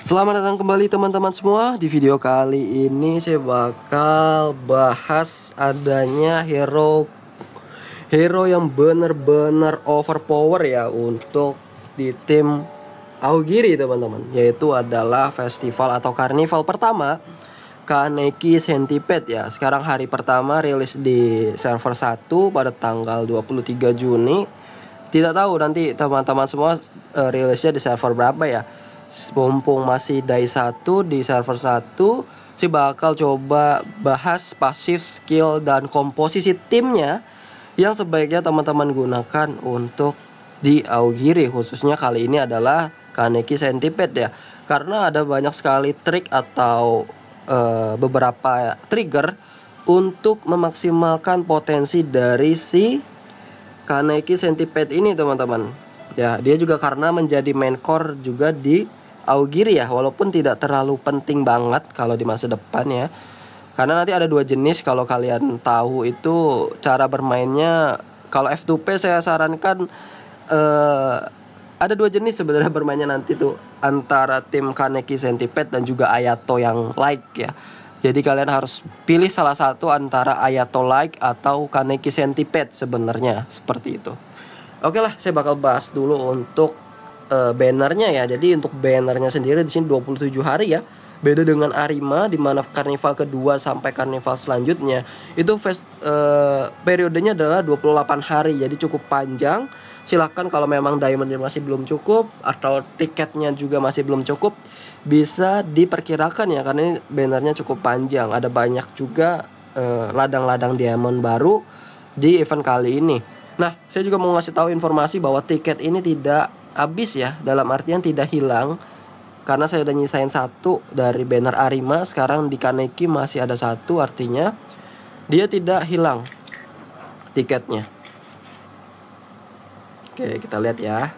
Selamat datang kembali teman-teman semua. Di video kali ini saya bakal bahas adanya hero yang bener-bener overpower ya untuk di tim Augiri teman-teman, yaitu adalah festival atau karnival pertama Kaneki Centipede ya. Sekarang hari pertama rilis di server 1 pada tanggal 23 Juni. Tidak tahu nanti teman-teman semua rilisnya di server berapa ya. Mumpung masih day 1 di server 1, si bakal coba bahas pasif, skill, dan komposisi timnya yang sebaiknya teman-teman gunakan untuk di Augiri. Khususnya kali ini adalah Kaneki Centipede ya. Karena ada banyak sekali trik atau beberapa trigger untuk memaksimalkan potensi dari si Kaneki Centipede ini teman-teman. Ya, dia juga karena menjadi main core juga di Augiri ya, walaupun tidak terlalu penting banget kalau di masa depan ya. Karena nanti ada dua jenis kalau kalian tahu itu cara bermainnya. Kalau F2P saya sarankan ada dua jenis sebenarnya bermainnya nanti tuh, antara tim Kaneki Centipede dan juga Ayato yang like ya. Jadi kalian harus pilih salah satu antara Ayato like atau Kaneki Centipede sebenarnya, seperti itu. Oke lah, saya bakal bahas dulu untuk bannernya ya. Jadi untuk bannernya sendiri di sini 27 hari ya. Beda dengan Arima di mana karnival kedua sampai karnival selanjutnya itu periodenya adalah 28 hari. Jadi cukup panjang. Silakan kalau memang diamondnya masih belum cukup atau tiketnya juga masih belum cukup, bisa diperkirakan ya, karena ini bannernya cukup panjang. Ada banyak juga ladang-ladang diamond baru di event kali ini. Nah, saya juga mau ngasih tahu informasi bahwa tiket ini tidak habis ya, dalam artian tidak hilang. Karena saya udah nyisain satu dari banner Arima, sekarang di Kaneki masih ada satu, artinya dia tidak hilang tiketnya. Oke, kita lihat ya.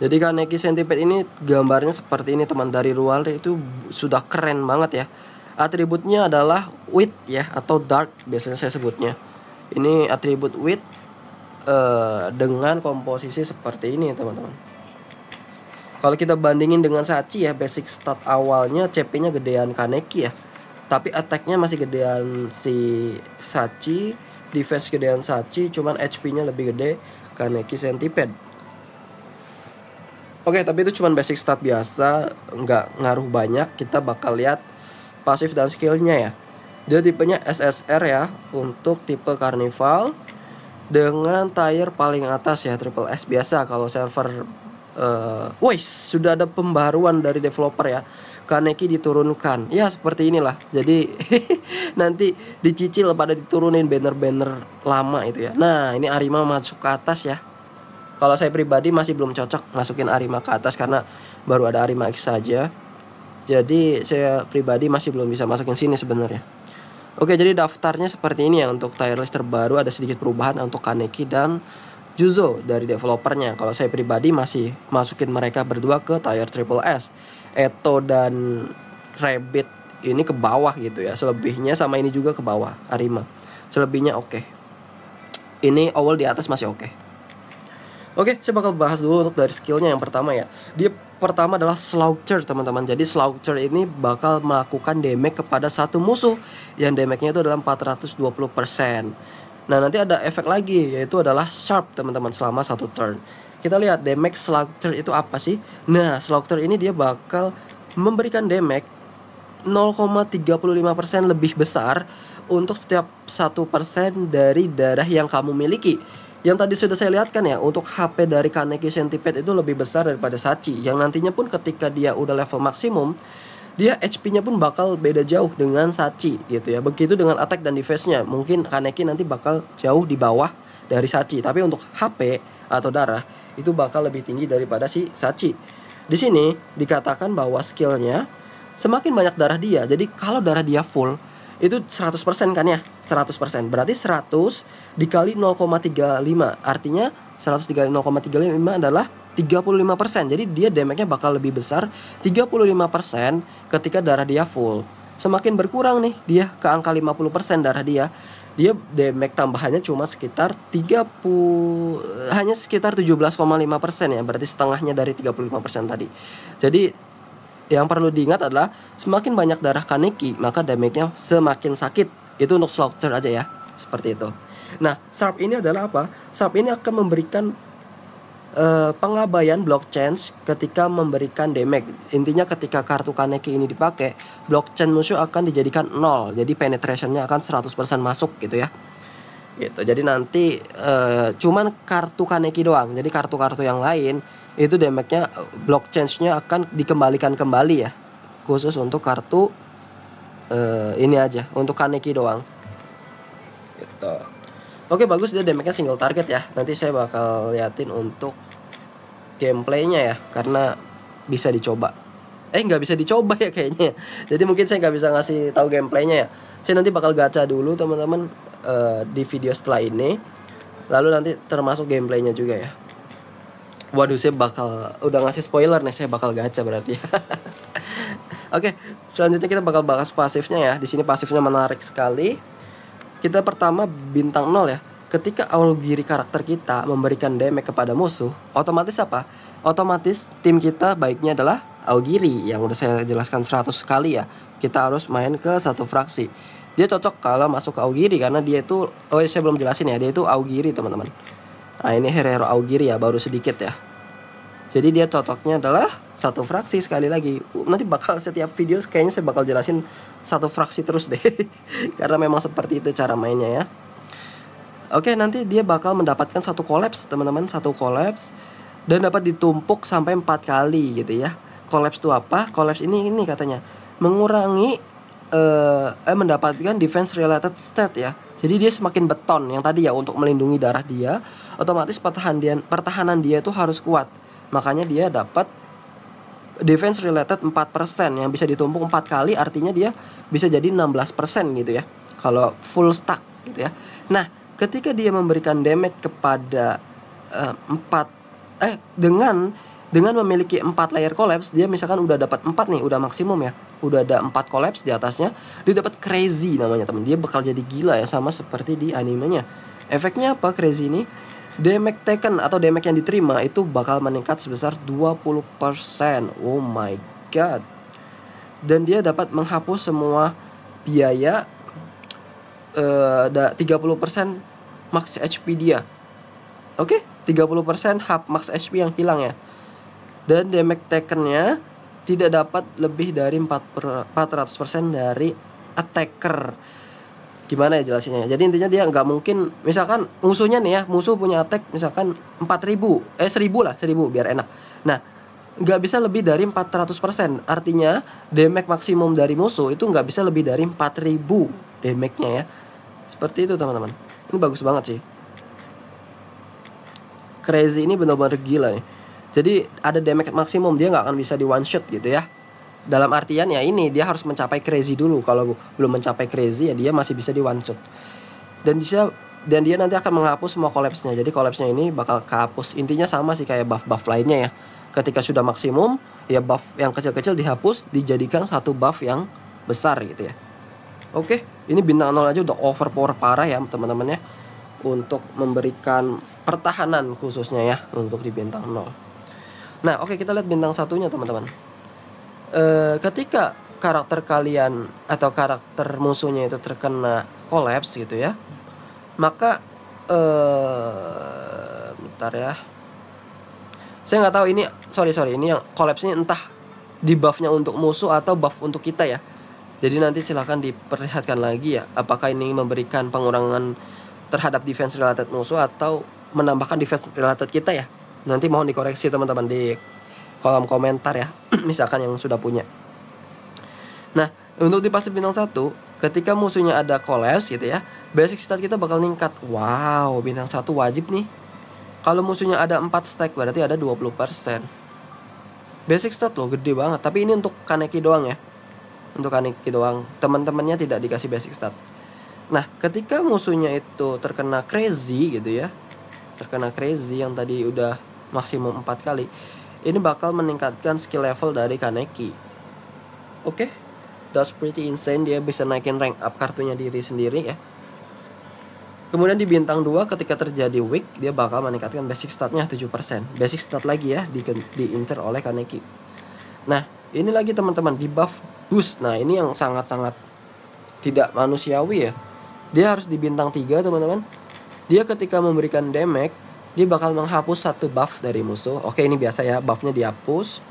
Jadi Kaneki Centipede ini gambarnya seperti ini teman, dari luar itu sudah keren banget ya. Atributnya adalah wit ya, atau dark biasanya saya sebutnya. Ini atribut wit dengan komposisi seperti ini teman-teman. Kalau kita bandingin dengan Sachi ya, basic stat awalnya CP-nya gedean Kaneki ya, tapi attack-nya masih gedean si Sachi, defense gedean Sachi, cuman HP-nya lebih gede Kaneki Centipede. Oke, tapi itu cuman basic stat biasa, nggak ngaruh banyak. Kita bakal lihat pasif dan skillnya ya. Dia tipenya SSR ya, untuk tipe karnival dengan tier paling atas ya, triple S biasa. Kalau server sudah ada pembaruan dari developer ya, Kaneki diturunkan ya, seperti inilah. Jadi nanti dicicil pada diturunin banner-banner lama itu ya. Nah, ini Arima masuk ke atas ya. Kalau saya pribadi masih belum cocok masukin Arima ke atas karena baru ada Arima X saja. Jadi saya pribadi masih belum bisa masukin sini sebenarnya. Oke, jadi daftarnya seperti ini ya. Untuk tier list terbaru ada sedikit perubahan untuk Kaneki dan Juzo dari developernya. Kalau saya pribadi masih masukin mereka berdua ke tier triple S. Eto dan Rabbit ini ke bawah gitu ya. Selebihnya sama ini juga ke bawah, Arima. Selebihnya oke. Ini Owl di atas masih oke. Oke, saya bakal bahas dulu untuk dari skillnya yang pertama ya. Dia pertama adalah Sloucher teman-teman. Jadi Sloucher ini bakal melakukan damage kepada satu musuh yang damage-nya itu adalah 420%. Nah, nanti ada efek lagi, yaitu adalah Sharp teman-teman selama satu turn. Kita lihat damage Sloucher itu apa sih. Nah, Sloucher ini dia bakal memberikan damage 0,35% lebih besar untuk setiap 1% dari darah yang kamu miliki. Yang tadi sudah saya lihatkan ya, untuk HP dari Kaneki Centipede itu lebih besar daripada Sachi, yang nantinya pun ketika dia udah level maksimum, dia HP-nya pun bakal beda jauh dengan Sachi gitu ya. Begitu dengan attack dan defense-nya. Mungkin Kaneki nanti bakal jauh di bawah dari Sachi, tapi untuk HP atau darah itu bakal lebih tinggi daripada si Sachi. Di sini dikatakan bahwa skillnya semakin banyak darah dia. Jadi kalau darah dia full itu 100% kan ya, 100%. Berarti 100 dikali 0,35. Artinya 100 dikali 0,35 adalah 35%. Jadi dia damage-nya bakal lebih besar 35% ketika darah dia full. Semakin berkurang nih dia ke angka 50% darah dia, dia damage tambahannya cuma sekitar 17,5% ya, berarti setengahnya dari 35% tadi. Jadi yang perlu diingat adalah semakin banyak darah Kaneki, maka damage-nya semakin sakit. Itu untuk Slaughter aja ya, seperti itu. Nah, Sharp ini adalah apa? Sharp ini akan memberikan pengabaian block change ketika memberikan damage. Intinya ketika kartu Kaneki ini dipakai, block change musuh akan dijadikan 0. Jadi penetrationnya akan 100% masuk gitu ya. Gitu. Jadi nanti cuman kartu Kaneki doang. Jadi kartu-kartu yang lain itu damage-nya, block change-nya akan dikembalikan kembali ya. Khusus untuk kartu ini aja, untuk Kaneki doang. Gitu. Oke, bagus, dia damage-nya single target ya. Nanti saya bakal liatin untuk gameplaynya ya, karena bisa dicoba. Nggak bisa dicoba ya kayaknya. Jadi mungkin saya nggak bisa ngasih tahu gameplaynya ya. Saya nanti bakal gacha dulu teman-teman di video setelah ini. Lalu nanti termasuk gameplaynya juga ya. Waduh, saya bakal udah ngasih spoiler nih, saya bakal gacha berarti. Oke, selanjutnya kita bakal bahas pasifnya ya. Di sini pasifnya menarik sekali. Kita pertama bintang 0 ya. Ketika Aogiri karakter kita memberikan damage kepada musuh, otomatis apa? Otomatis tim kita baiknya adalah Aogiri, yang udah saya jelaskan 100 kali ya. Kita harus main ke satu fraksi. Dia cocok kalau masuk ke Aogiri karena dia itu, saya belum jelasin ya, dia itu Aogiri teman-teman. Nah, ini hero Aogiri ya, baru sedikit ya. Jadi dia cocoknya adalah satu fraksi. Sekali lagi, nanti bakal setiap video kayaknya saya bakal jelasin satu fraksi terus deh. Karena memang seperti itu cara mainnya ya. Oke, nanti dia bakal mendapatkan satu collapse teman-teman, satu collapse, dan dapat ditumpuk sampai 4 kali gitu ya. Collapse itu apa? Collapse ini katanya mengurangi mendapatkan defense related stat ya. Jadi dia semakin beton yang tadi ya, untuk melindungi darah dia, otomatis pertahanan dia itu harus kuat. Makanya dia dapat defense related 4% yang bisa ditumpuk 4 kali, artinya dia bisa jadi 16% gitu ya. Kalau full stack gitu ya. Nah, ketika dia memberikan damage kepada dengan memiliki 4 layer collapse, dia misalkan udah dapat 4 nih, udah maksimum ya. Udah ada 4 collapse di atasnya, dia dapat crazy namanya teman. Dia bakal jadi gila ya, sama seperti di animenya. Efeknya apa crazy ini? Damage taken atau damage yang diterima itu bakal meningkat sebesar 20%. Oh my god. Dan dia dapat menghapus semua biaya 30% max HP dia. Oke, 30% max HP yang hilang ya. Dan damage taken-nya tidak dapat lebih dari 400% dari attacker. Gimana ya jelasinnya? Jadi intinya dia nggak mungkin, misalkan musuhnya nih ya, musuh punya attack misalkan 4000, 1000 lah, 1000 biar enak. Nah, nggak bisa lebih dari 400%. Artinya damage maksimum dari musuh itu nggak bisa lebih dari 4000 damage-nya ya. Seperti itu teman-teman. Ini bagus banget sih. Crazy ini benar-benar gila nih. Jadi ada damage maksimum, dia nggak akan bisa di one shot gitu ya. Dalam artian ya ini, dia harus mencapai crazy dulu. Kalau belum mencapai crazy ya dia masih bisa di one shot. Dan dia nanti akan menghapus semua collapse-nya. Jadi collapse-nya ini bakal kehapus. Intinya sama sih kayak buff-buff lainnya ya. Ketika sudah maksimum, ya buff yang kecil-kecil dihapus, dijadikan satu buff yang besar gitu ya. Oke, ini bintang 0 aja udah overpower parah ya teman-teman ya. Untuk memberikan pertahanan khususnya ya, untuk di bintang 0. Nah, oke, kita lihat bintang 1-nya teman-teman. Ketika karakter kalian atau karakter musuhnya itu terkena collapse gitu ya, maka bentar ya, saya nggak tahu ini, sorry ini yang collapse-nya entah di buff-nya untuk musuh atau buff untuk kita ya. Jadi nanti silahkan diperlihatkan lagi ya, apakah ini memberikan pengurangan terhadap defense related musuh atau menambahkan defense related kita ya. Nanti mohon dikoreksi teman-teman di kolom komentar ya, misalkan yang sudah punya. Nah, untuk di pasif bintang 1, ketika musuhnya ada collapse gitu ya, basic stat kita bakal ningkat. Wow, bintang 1 wajib nih. Kalau musuhnya ada 4 stack berarti ada 20%. Basic stat loh, gede banget. Tapi ini untuk Kaneki doang ya. Untuk Kaneki doang. Teman-temannya tidak dikasih basic stat. Nah, ketika musuhnya itu terkena crazy gitu ya, terkena crazy yang tadi udah maksimum 4 kali, ini bakal meningkatkan skill level dari Kaneki. Oke, that's pretty insane. Dia bisa naikin rank up kartunya diri sendiri ya. Kemudian di bintang 2 ketika terjadi weak, dia bakal meningkatkan basic statnya 7%. Basic stat lagi ya, diincer oleh Kaneki. Nah, ini lagi teman-teman, di buff boost. Nah, ini yang sangat-sangat tidak manusiawi ya. Dia harus di bintang 3 teman-teman. Dia ketika memberikan damage, dia bakal menghapus satu buff dari musuh. Oke, ini biasa ya, buffnya dihapus.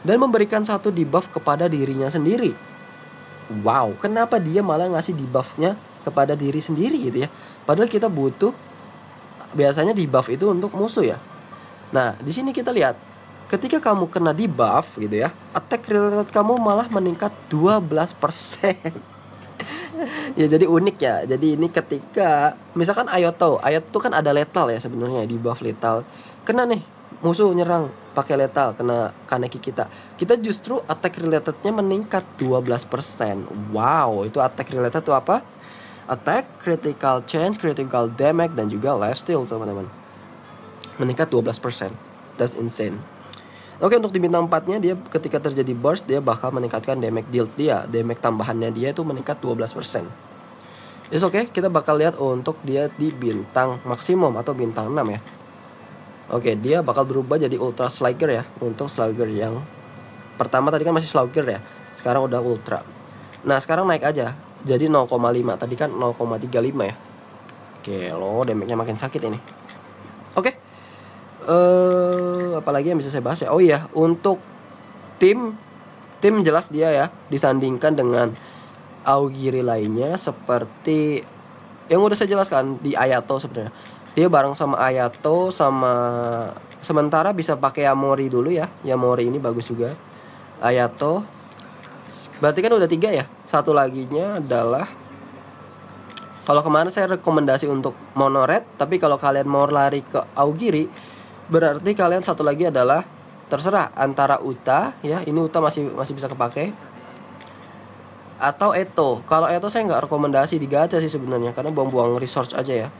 Dan memberikan satu debuff kepada dirinya sendiri. Wow, kenapa dia malah ngasih debuffnya kepada diri sendiri gitu ya? Padahal kita butuh biasanya debuff itu untuk musuh ya. Nah, di sini kita lihat ketika kamu kena debuff gitu ya, attack related kamu malah meningkat 12%. Ya jadi unik ya. Jadi ini ketika misalkan Ayato kan ada lethal ya sebenarnya, debuff lethal. Kena nih musuh nyerang pakai lethal, kena Kaneki kita justru attack relatednya meningkat 12%. Wow, itu attack related itu apa? Attack, critical chance, critical damage, dan juga lifesteal teman-teman, meningkat 12%. That's insane. Oke, untuk di bintang 4 nya dia ketika terjadi burst, dia bakal meningkatkan damage dealt dia. Damage tambahannya dia itu meningkat 12%. Yes, oke, kita bakal lihat untuk dia di bintang maksimum atau bintang 6 ya. Oke, dia bakal berubah jadi Ultra Slugger ya. Untuk Slugger yang pertama tadi kan masih Slugger ya, sekarang udah Ultra. Nah, sekarang naik aja jadi 0,5. Tadi kan 0,35 ya. Oke, lo damage-nya makin sakit ini. Oke. Apalagi yang bisa saya bahas ya. Oh iya, untuk tim jelas dia ya disandingkan dengan Aogiri lainnya seperti yang udah saya jelaskan di Ayato sebenarnya. Dia bareng sama Ayato, sama sementara bisa pakai Yamori dulu ya. Yamori ini bagus juga. Ayato. Berarti kan udah 3 ya. Satu laginya adalah, kalau kemarin saya rekomendasi untuk Mono Red, tapi kalau kalian mau lari ke Aogiri, berarti kalian satu lagi adalah terserah antara Uta ya. Ini Uta masih bisa kepake, atau Eto. Kalau Eto saya nggak rekomendasi di gacha sih sebenarnya, karena buang-buang resource aja ya.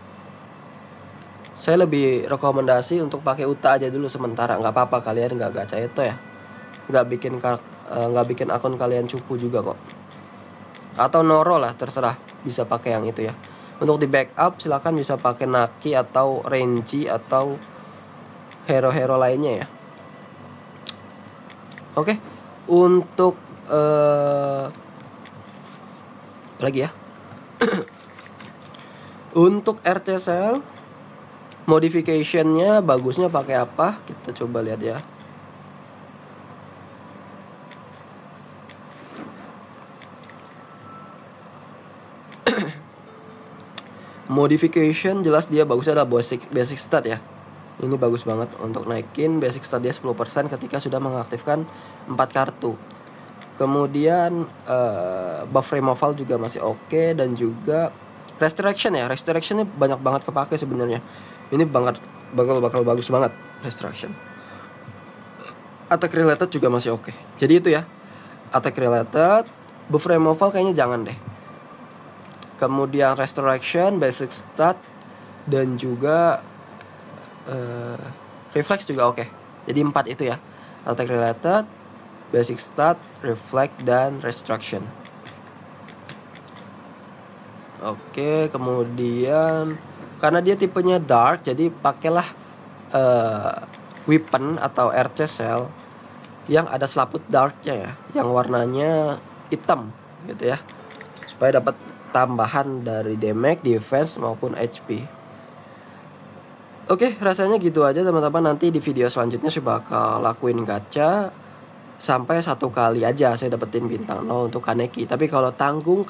Saya lebih rekomendasi untuk pakai Uta aja dulu sementara. Nggak apa-apa kalian nggak gacha Eto ya, nggak bikin akun kalian cupu juga kok. Atau Noro lah, terserah, bisa pakai yang itu ya. Untuk di backup silakan bisa pakai Naki atau Renji atau hero-hero lainnya ya. Oke, untuk lagi ya. Untuk RC Cell modificationnya bagusnya pakai apa? Kita coba lihat ya. Modification jelas dia bagusnya adalah basic stat ya. Ini bagus banget untuk naikin basic stat dia 10% ketika sudah mengaktifkan 4 kartu. Kemudian buff removal juga masih oke, dan juga restoration ya. Restoration ini banyak banget kepake sebenarnya. Ini bakal bagus banget restoration. Attack related juga masih oke. Jadi itu ya. Attack related, buff removal kayaknya jangan deh. Kemudian restoration, basic stat, dan juga reflex juga oke. Jadi 4 itu ya. Attack related, basic stat, reflect, dan restoration. Oke, kemudian karena dia tipenya dark, jadi pakailah weapon atau RC Cell yang ada selaput darknya ya, yang warnanya hitam gitu ya, supaya dapat tambahan dari damage, defense, maupun HP. Oke, rasanya gitu aja teman-teman. Nanti di video selanjutnya saya bakal lakuin gacha sampai 1 kali aja saya dapetin bintang 0 untuk Kaneki. Tapi kalau tanggung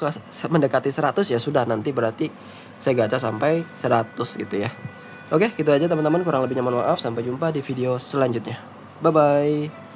mendekati 100 ya sudah, nanti berarti saya gacha sampai 100 gitu ya. Oke, gitu aja teman-teman. Kurang lebihnya mohon maaf. Sampai jumpa di video selanjutnya. Bye bye.